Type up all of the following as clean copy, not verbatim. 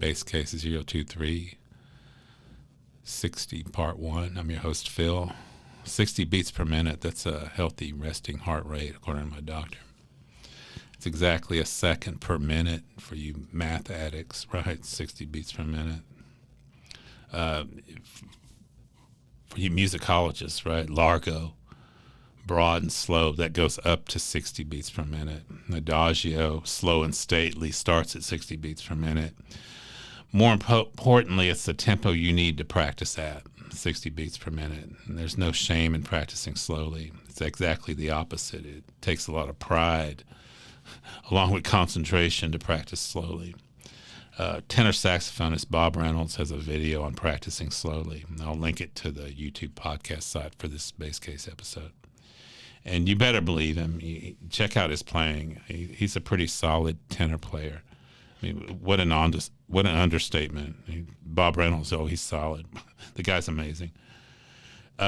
Bass Case 023, 60 Part 1. I'm your host, Phil. 60 beats per minute, that's a healthy resting heart rate, according to my doctor. It's exactly a second per minute for you math addicts, right? 60 beats per minute. For you musicologists, right? Largo, broad and slow, that goes up to 60 beats per minute. Adagio, slow and stately, starts at 60 beats per minute. More importantly, it's the tempo you need to practice at, 60 beats per minute. And there's no shame in practicing slowly. It's exactly the opposite. It takes a lot of pride, along with concentration, to practice slowly. Tenor saxophonist Bob Reynolds has a video on practicing slowly. And I'll link it to the YouTube podcast site for this Bass Case episode. And you better believe him. Check out his playing. He's a pretty solid tenor player. I mean, what an understatement. Bob Reynolds, he's solid. The guy's amazing.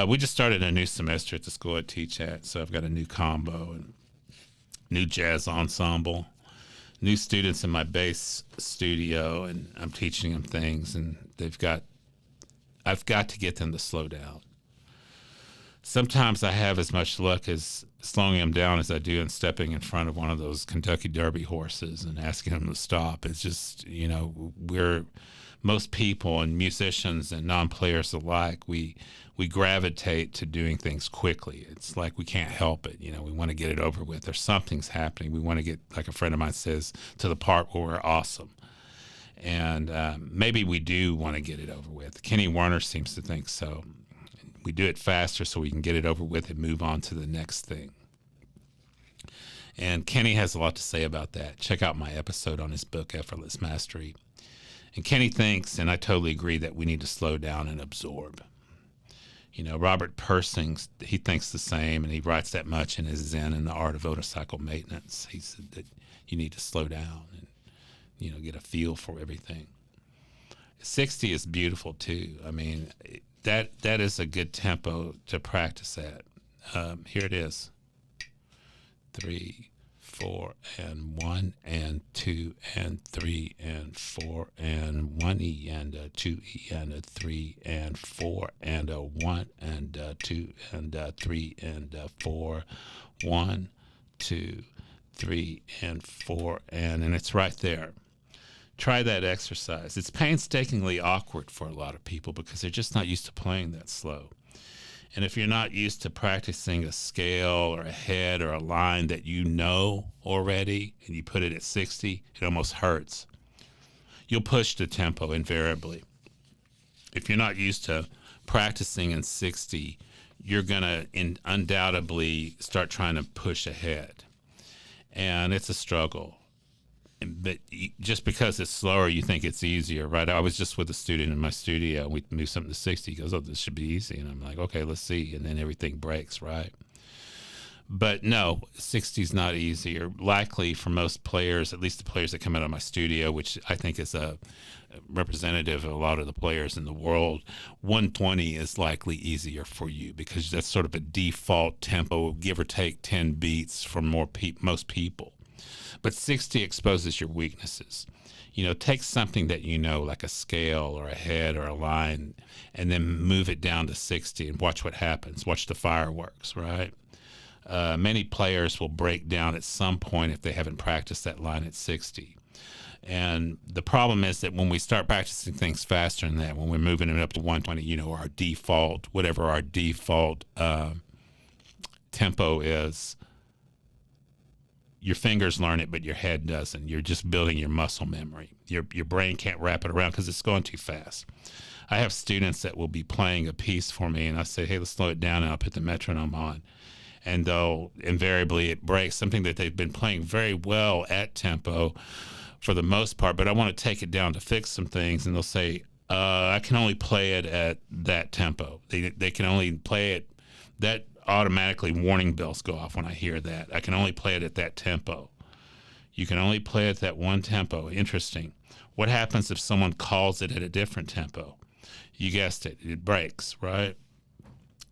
We just started a new semester at the school I teach at, so I've got a new combo and new jazz ensemble, new students in my bass studio, and I'm teaching them things, and I've got to get them to slow down. Sometimes I have as much luck as slowing them down as I do in stepping in front of one of those Kentucky Derby horses and asking them to stop. It's just, most people and musicians and non-players alike, we gravitate to doing things quickly. It's like we can't help it. We want to get it over with, or something's happening. We want to get, like a friend of mine says, to the part where we're awesome. And maybe we do want to get it over with. Kenny Werner seems to think so. We do it faster so we can get it over with and move on to the next thing. And Kenny has a lot to say about that. Check out my episode on his book, Effortless Mastery. And Kenny thinks, and I totally agree, that we need to slow down and absorb. Robert Persing, he thinks the same, and he writes that much in his Zen and the Art of Motorcycle Maintenance. He said that you need to slow down and, get a feel for everything. 60 is beautiful, too. I mean, that is a good tempo to practice at. Here it is. 3, 4, and 1, and 2, and 3, and 4, and 1E, and a 2E, and a 3, and 4, and a 1, and a 2, and a 3, and a 4. 1, 2, 3, and 4, and it's right there. Try that exercise. It's painstakingly awkward for a lot of people because they're just not used to playing that slow. And if you're not used to practicing a scale or a head or a line that you know already, and you put it at 60, it almost hurts. You'll push the tempo invariably. If you're not used to practicing in 60, you're going to undoubtedly start trying to push ahead. And it's a struggle. But just because it's slower, you think it's easier, right? I was just with a student in my studio. We moved something to 60. He goes, this should be easy. And I'm like, okay, let's see. And then everything breaks, right? But no, 60 is not easy, or likely for most players, at least the players that come out of my studio, which I think is a representative of a lot of the players in the world. 120 is likely easier for you because that's sort of a default tempo, give or take 10 beats for most people. But 60 exposes your weaknesses. Take something that like a scale or a head or a line, and then move it down to 60 and watch what happens. Watch the fireworks, right? Many players will break down at some point if they haven't practiced that line at 60. And the problem is that when we start practicing things faster than that, when we're moving it up to 120, our default, whatever our default tempo is, your fingers learn it, but your head doesn't. You're just building your muscle memory. Your brain can't wrap it around because it's going too fast. I have students that will be playing a piece for me, and I say, hey, let's slow it down, and I'll put the metronome on. And invariably it breaks, something that they've been playing very well at tempo for the most part, but I want to take it down to fix some things, and they'll say, I can only play it at that tempo. They can only play it, that automatically warning bells go off when I hear that. I can only play it at that tempo. You can only play it at that one tempo. Interesting. What happens if someone calls it at a different tempo? You guessed it, it breaks, right?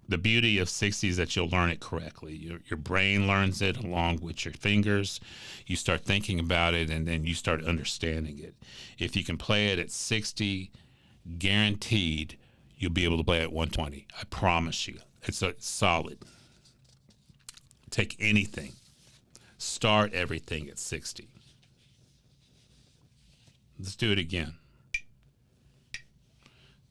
The beauty of 60 is that you'll learn it correctly. Your brain learns it along with your fingers. You start thinking about it, and then you start understanding it. If you can play it at 60, guaranteed you'll be able to play at 120. I promise you. It's solid. Take anything. Start everything at 60. Let's do it again.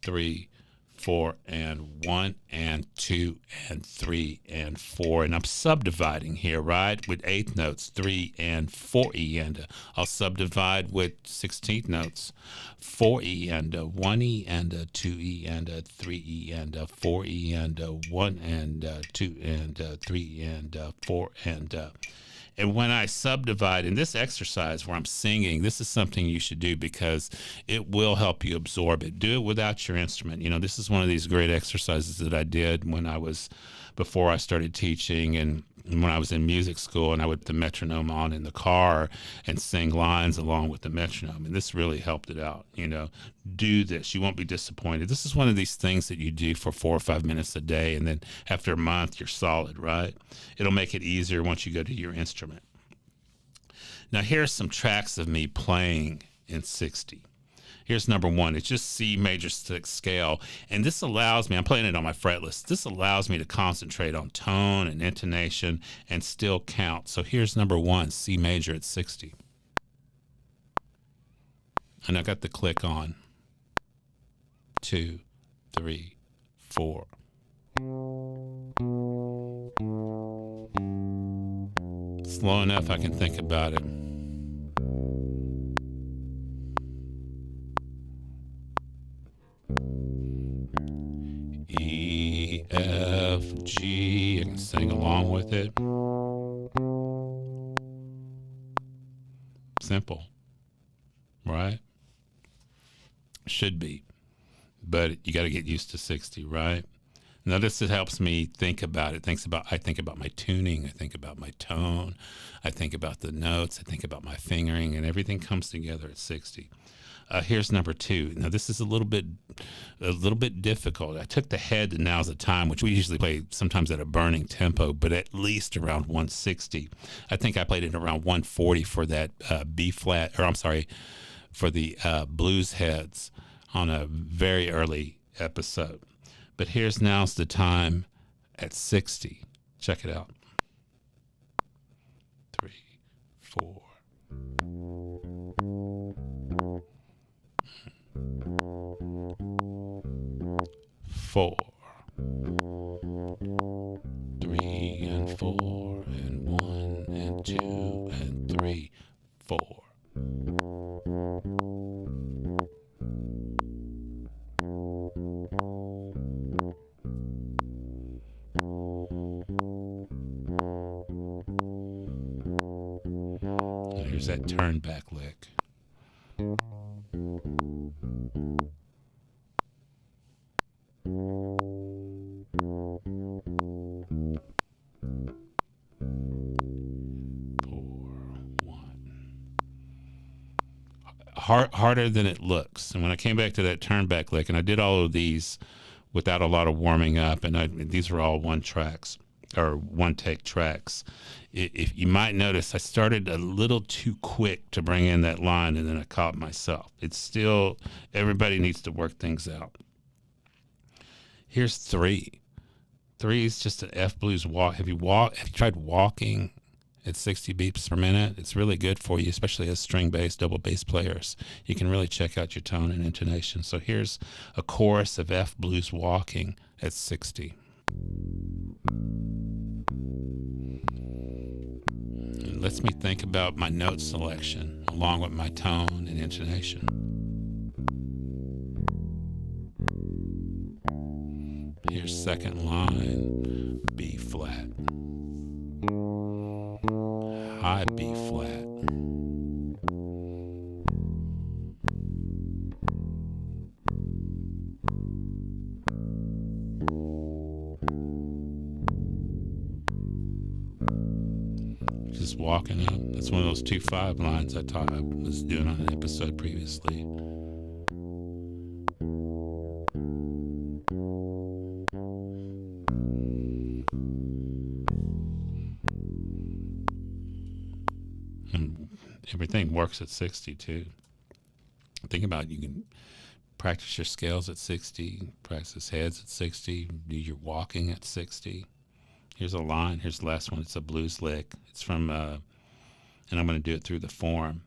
3, 4, and 1, and 2, and 3, and 4. And I'm subdividing here, right? With eighth notes, 3 and 4 E and I'll subdivide with 16th notes, 4 E and 1 E and 2 E and 3 E and 4 E and 1 and 2 and 3 and 4 and when I subdivide in this exercise where I'm singing, this is something you should do because it will help you absorb it. Do it without your instrument. You know, this is one of these great exercises that I did before I started teaching and when I was in music school, and I would put the metronome on in the car and sing lines along with the metronome. And this really helped it out. You know, do this. You won't be disappointed. This is one of these things that you do for 4 or 5 minutes a day. And then after a month, you're solid, right? It'll make it easier once you go to your instrument. Now, here's some tracks of me playing in 60. Here's number 1. It's just C major 6 scale. And this allows me, I'm playing it on my fret list. This allows me to concentrate on tone and intonation and still count. So here's number 1, C major at 60. And I got the click on. 2, 3, 4. Slow enough I can think about it. E, F, G, I can sing along with it. Simple, right? Should be, but you got to get used to 60, right? Now this helps me think about it. I think about my tuning. I think about my tone. I think about the notes. I think about my fingering, and everything comes together at 60. Here's number 2. Now this is a little bit difficult. I took the head to Now's the Time, which we usually play sometimes at a burning tempo, but at least around 160. I think I played it around 140 for that B flat, for the blues heads on a very early episode. But here's Now's the Time at 60. Check it out. 3, 4. 4, 3 and 4 and 1 and 2 and 3, 4. Here's that turn back lick. Harder than it looks. And when I came back to that turn back lick, and I did all of these without a lot of warming up, and these were all one take tracks. If you might notice, I started a little too quick to bring in that line, and then I caught myself. It's still, everybody needs to work things out. Here's 3. 3 is just an F blues walk. Have you tried walking at 60 beats per minute? It's really good for you, especially as string bass, double bass players. You can really check out your tone and intonation. So here's a chorus of F blues walking at 60. It lets me think about my note selection along with my tone and intonation. Here's second line, B flat. High B flat. Just walking up. That's one of those 2/5 lines I was doing on an episode previously. And everything works at 60 too. Think about it. You can practice your scales at 60, practice heads at 60, do your walking at 60. Here's a line. Here's the last one. It's a blues lick. It's from, and I'm going to do it through the form.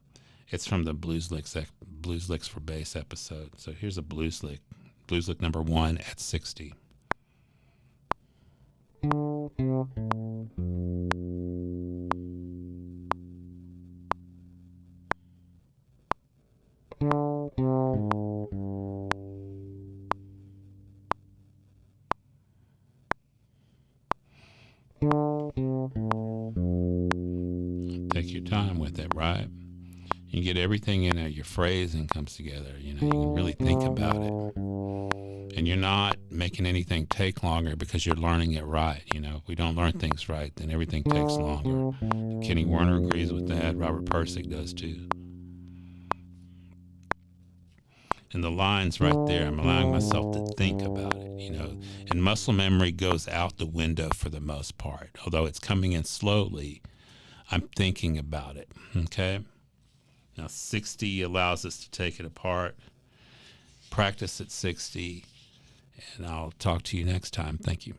It's from the Blues Licks for Bass episode. So here's a blues lick. Blues lick number 1 at 60. Take your time with it, right? You get everything in there. Your phrasing comes together. You know, you can really think about it. And you're not making anything take longer because you're learning it right. You know, if we don't learn things right, then everything takes longer. Kenny Werner agrees with that. Robert Pirsig does too. And the lines right there, I'm allowing myself to think about it, you know. And muscle memory goes out the window for the most part. Although it's coming in slowly, I'm thinking about it, okay? Now, 60 allows us to take it apart. Practice at 60, and I'll talk to you next time. Thank you.